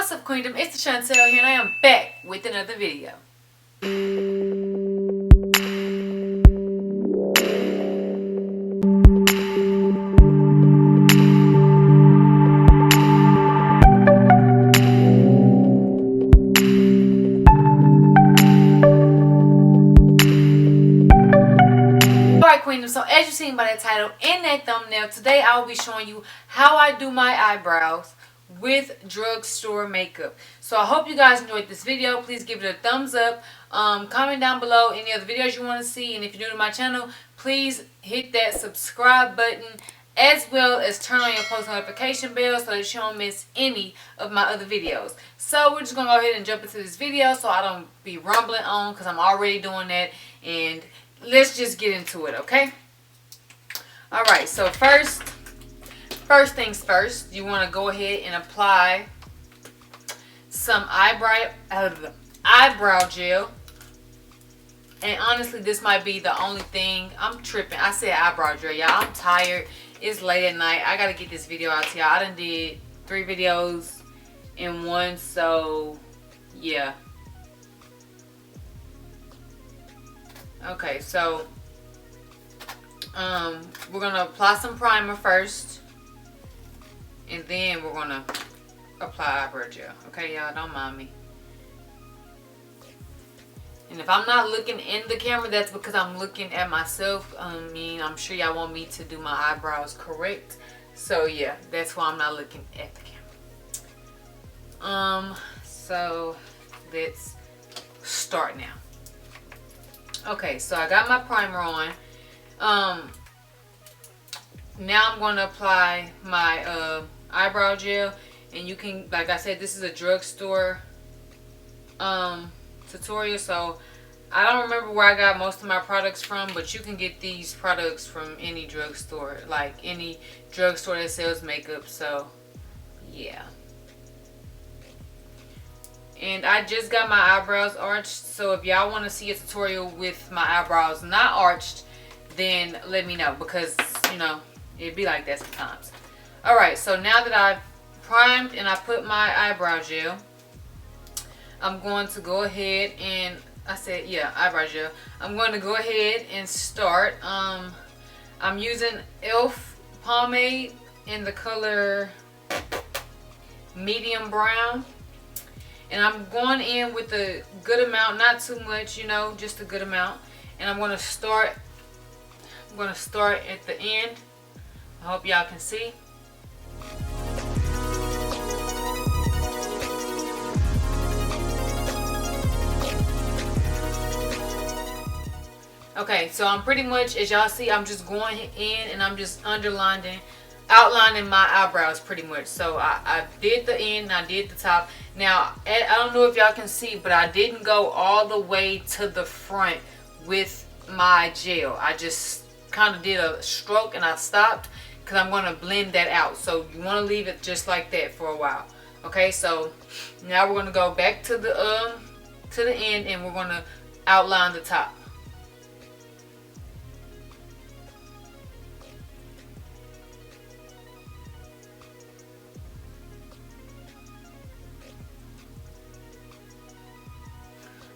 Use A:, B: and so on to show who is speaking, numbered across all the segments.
A: What's up, Queendom? It's the Chantel here, and I am back with another video. Alright, Queendom, so as you've seen by the title and that thumbnail, today I'll be showing you how I do my eyebrows with drugstore makeup. So I hope you guys enjoyed this video. Please give it a thumbs up. Comment down below any other videos you want to see, and if you're new to my channel, please hit that subscribe button as well as turn on your post notification bell so that you don't miss any of my other videos. So we're just going to go ahead and jump into this video so I don't be rumbling on, because I'm already doing that, and let's just get into it, okay? Alright, so first things first, you want to go ahead and apply some eyebrow gel. And honestly, this might be the only thing. I'm tripping. I said eyebrow gel, y'all. I'm tired. It's late at night. I gotta get this video out to y'all. I done did 3 videos in one, so yeah. Okay, so we're gonna apply some primer first, and then we're gonna apply eyebrow gel. Okay, y'all, don't mind me. And if I'm not looking in the camera, that's because I'm looking at myself. I'm sure y'all want me to do my eyebrows correct, so yeah, that's why I'm not looking at the camera. So let's start now. Okay, so I got my primer on. Now I'm going to apply my eyebrow gel, and you can, like I said, this is a drugstore tutorial, so I don't remember where I got most of my products from, but you can get these products from any drugstore, like any drugstore that sells makeup. So yeah. And I just got my eyebrows arched, so if y'all want to see a tutorial with my eyebrows not arched, then let me know, because, you know, it'd be like that sometimes. Alright, so now that I've primed and I put my eyebrow gel, I'm going to go ahead and, eyebrow gel. I'm going to go ahead and start. I'm using e.l.f. pomade in the color medium brown. And I'm going in with a good amount, not too much, you know, just a good amount. And I'm going to start at the end. I hope y'all can see. Okay, so I'm pretty much, as y'all see, I'm just going in and I'm just outlining my eyebrows pretty much. So I did the end and I did the top. Now, I don't know if y'all can see, but I didn't go all the way to the front with my gel. I just kind of did a stroke and I stopped, because I'm going to blend that out. So you want to leave it just like that for a while. Okay, so now we're going to go back to the end, and we're going to outline the top.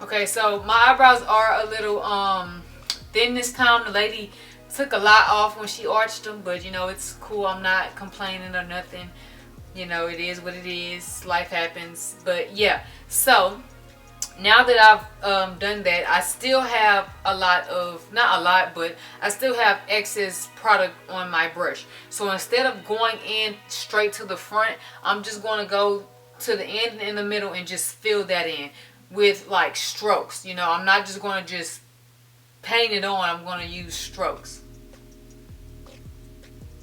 A: Okay, so my eyebrows are a little thin this time. The lady took a lot off when she arched them, but you know, it's cool. I'm not complaining or nothing. You know, it is what it is. Life happens. But yeah, so now that I've done that, I still have but I still have excess product on my brush. So instead of going in straight to the front, I'm just going to go to the end and in the middle and just fill that in with like strokes. You know, I'm not just going to just paint it on. I'm going to use strokes.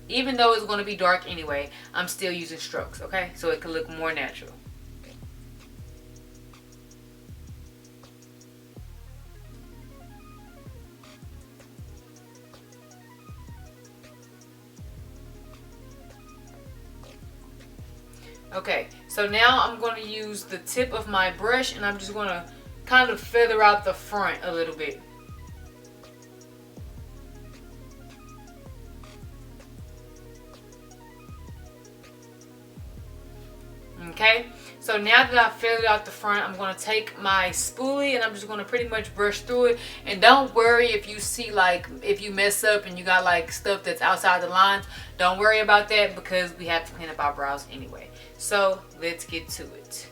A: Even though it's going to be dark anyway, I'm still using strokes, okay? So it can look more natural. Okay, so now I'm going to use the tip of my brush, and I'm just going to kind of feather out the front a little bit. Okay, So now that I filled it out the front, I'm going to take my spoolie and I'm just going to pretty much brush through it. And don't worry if you see, like, if you mess up and you got like stuff that's outside the lines. Don't worry about that because we have to clean up our brows anyway. So let's get to it.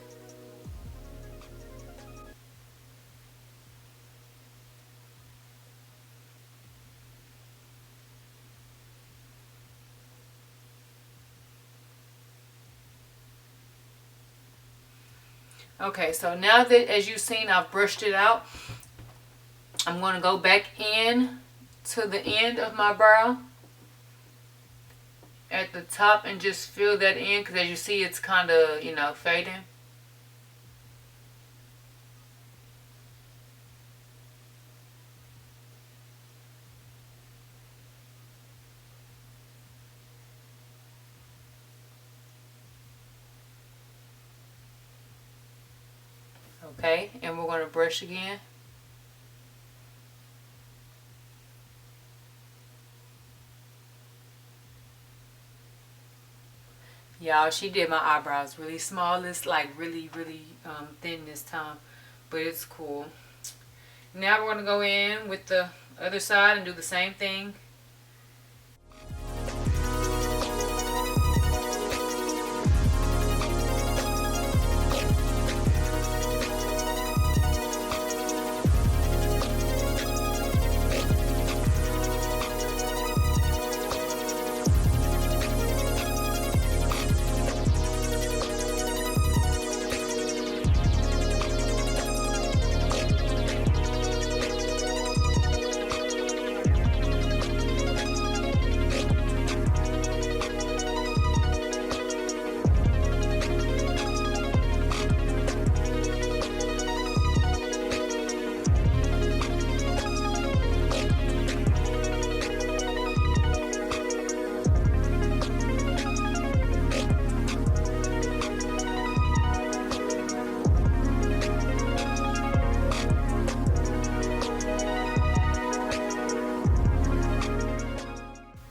A: Okay, so now that, as you've seen, I've brushed it out, I'm going to go back in to the end of my brow at the top and just fill that in, because as you see, it's kind of, you know, fading. Okay, and we're going to brush again. Y'all, she did my eyebrows really small. It's like really thin this time, but it's cool. Now we're going to go in with the other side and do the same thing.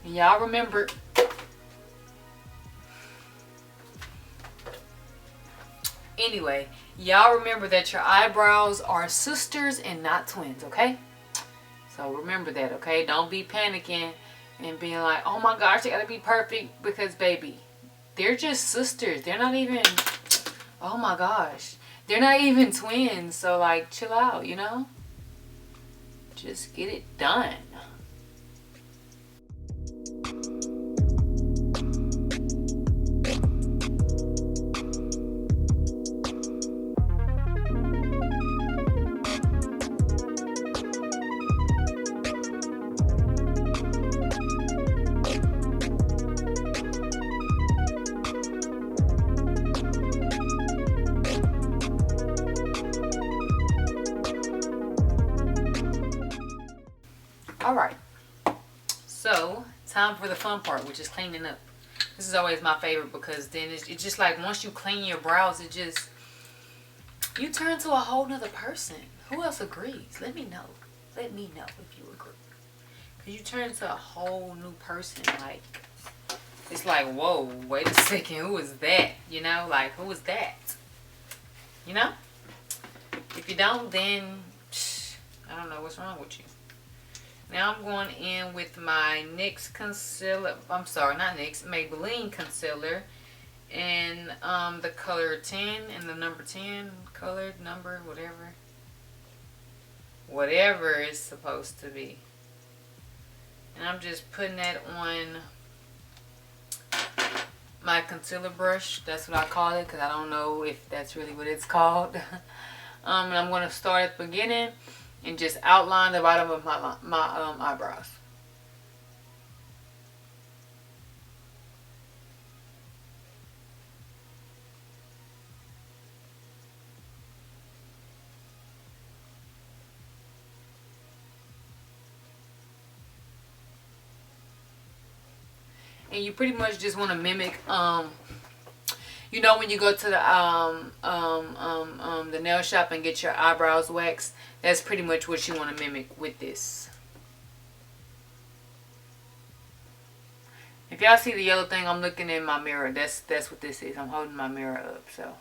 A: Y'all remember, anyway, y'all remember that your eyebrows are sisters and not twins, okay? So remember that, okay? Don't be panicking and being like, oh my gosh, they gotta be perfect, because baby, they're just sisters. They're not even, oh my gosh, they're not even twins. So like, chill out, you know? Just get it done. Alright, so time for the fun part, which is cleaning up. This is always my favorite because then it's just like once you clean your brows, it just, you turn to a whole nother person. Who else agrees? Let me know. Let me know if you agree. Because you turn into a whole new person. Like, it's like, whoa, wait a second, who is that? You know, like, who is that? You know? If you don't, then I don't know what's wrong with you. Now I'm going in with my NYX concealer. I'm sorry, not NYX, Maybelline concealer. And the color 10 and the number 10, colored number, whatever. Whatever it's supposed to be. And I'm just putting that on my concealer brush. That's what I call it, because I don't know if that's really what it's called. And I'm going to start at the beginning and just outline the bottom of my eyebrows. And you pretty much just want to mimic, you know, when you go to the nail shop and get your eyebrows waxed, that's pretty much what you want to mimic with this. If y'all see the yellow thing, I'm looking in my mirror. That's what this is. I'm holding my mirror up, so.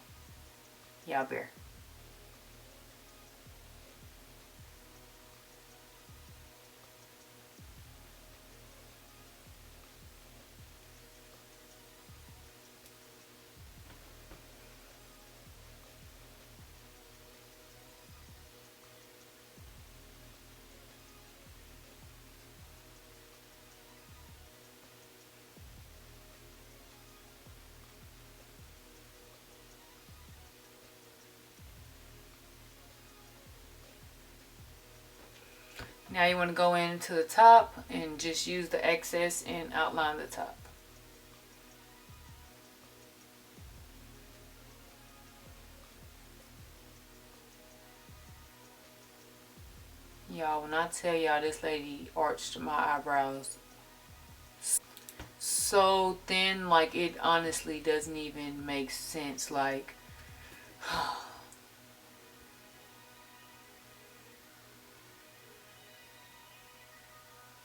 A: Y'all bear. Now you want to go into the top and just use the excess and outline the top. Y'all, when I tell y'all this lady arched my eyebrows so thin, like it honestly doesn't even make sense. Like,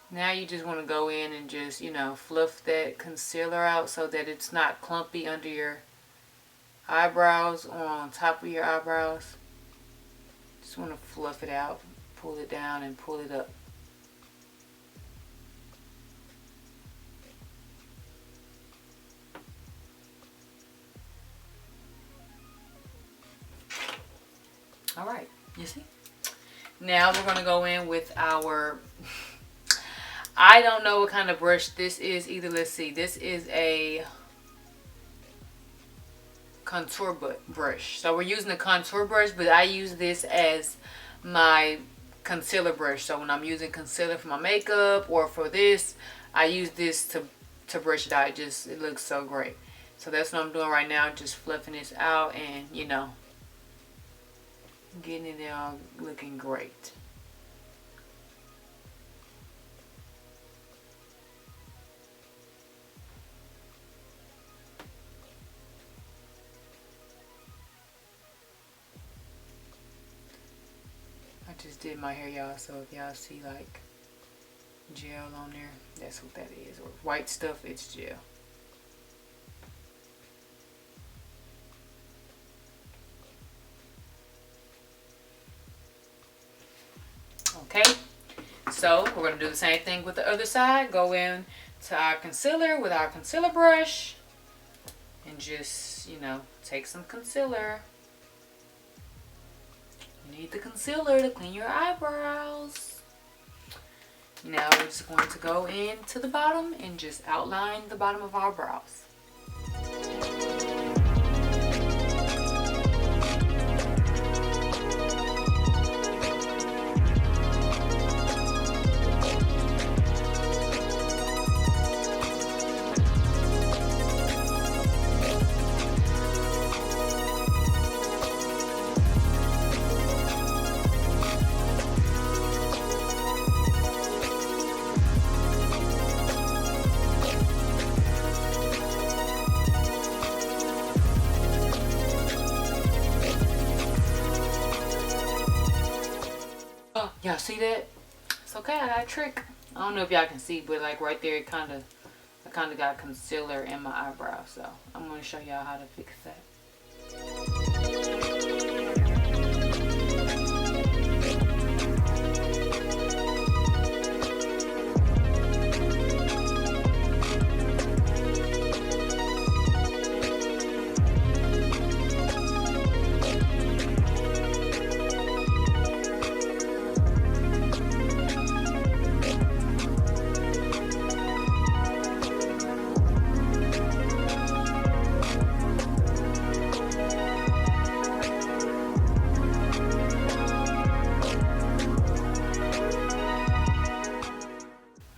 A: now you just want to go in and just, you know, fluff that concealer out so that it's not clumpy under your eyebrows or on top of your eyebrows. Just want to fluff it out, pull it down and pull it up. Alright, you see? Now we're going to go in with our, I don't know what kind of brush this is either. Let's see. This is a contour brush. So we're using a contour brush, but I use this as my concealer brush. So when I'm using concealer for my makeup or for this, I use this to brush it out. It looks so great. So that's what I'm doing right now, just fluffing this out and, you know, getting it all looking great. I just did my hair, y'all, so if y'all see like gel on there, that's what that is. Or white stuff, it's gel. Okay, so we're going to do the same thing with the other side. Go in to our concealer with our concealer brush and just, you know, take some concealer. You need the concealer to clean your eyebrows. Now we're just going to go into the bottom and just outline the bottom of our brows. Y'all see that? It's okay, I got a trick. I don't know if y'all can see, but like right there, I kind of got concealer in my eyebrow. So I'm going to show y'all how to fix that.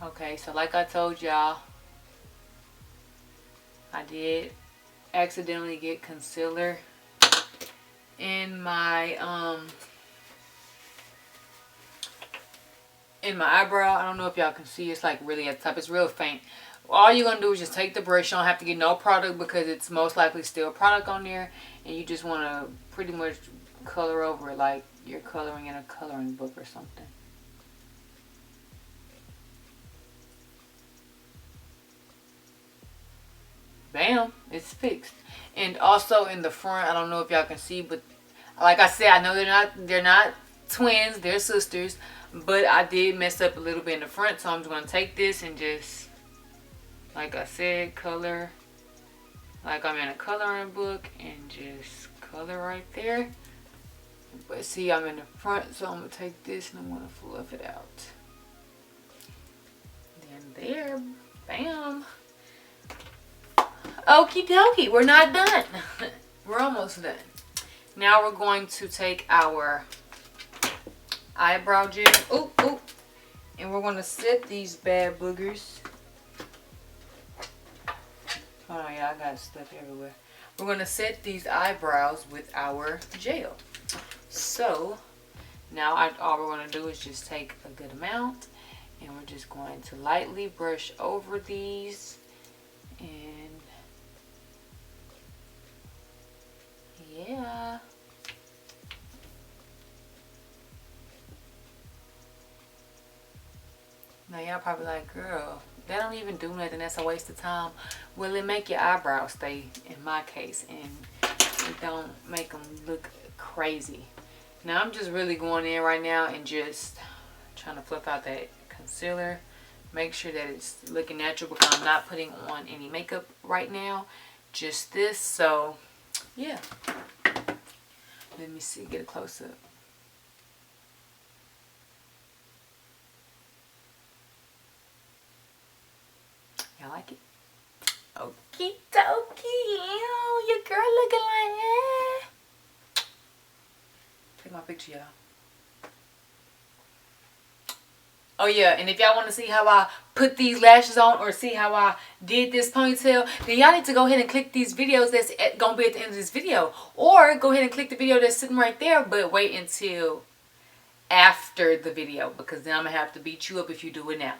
A: Okay, so like I told y'all, I did accidentally get concealer in my eyebrow. I don't know if y'all can see, it's like really at the top, it's real faint. All you're gonna do is just take the brush. You don't have to get no product because it's most likely still product on there, and you just want to pretty much color over it like you're coloring in a coloring book or something. Bam, it's fixed. And also in the front, I don't know if y'all can see, but like I said, I know they're not twins, they're sisters, but I did mess up a little bit in the front, so I'm just gonna take this and just, like I said, color like I'm in a coloring book and just color right there. But see, I'm in the front, so I'm gonna take this and I'm gonna fluff it out. Then there, bam. Okie dokie, we're not done. We're almost done. Now we're going to take our eyebrow gel, and we're gonna set these bad boogers. Oh yeah, I got stuff everywhere. We're gonna set these eyebrows with our gel. So now all we're gonna do is just take a good amount, and we're just going to lightly brush over these, and yeah. Now y'all probably like, girl, that don't even do nothing. That's a waste of time. Well, it make your eyebrows stay, in my case, and it don't make them look crazy. Now I'm just really going in right now and just trying to fluff out that concealer. Make sure that it's looking natural because I'm not putting on any makeup right now. Just this. So yeah. Let me see, get a close up. Y'all like it? Okie dokie. Your girl looking like that. Take my picture, y'all. Oh yeah, and if y'all want to see how I put these lashes on or see how I did this ponytail, then y'all need to go ahead and click these videos that's going to be at the end of this video. Or go ahead and click the video that's sitting right there, but wait until after the video, because then I'm going to have to beat you up if you do it now.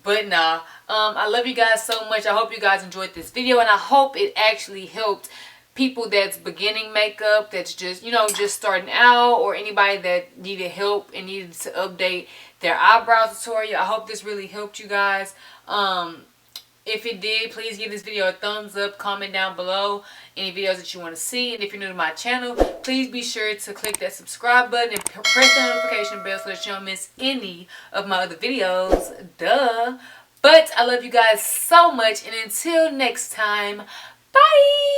A: But nah, I love you guys so much. I hope you guys enjoyed this video, and I hope it actually helped people that's beginning makeup, that's just, you know, just starting out, or anybody that needed help and needed to update their eyebrow tutorial. I hope this really helped you guys. If it did, please give this video a thumbs up. Comment down below any videos that you want to see. And if you're new to my channel, please be sure to click that subscribe button and press the notification bell so that you don't miss any of my other videos. Duh. But I love you guys so much. And until next time, bye.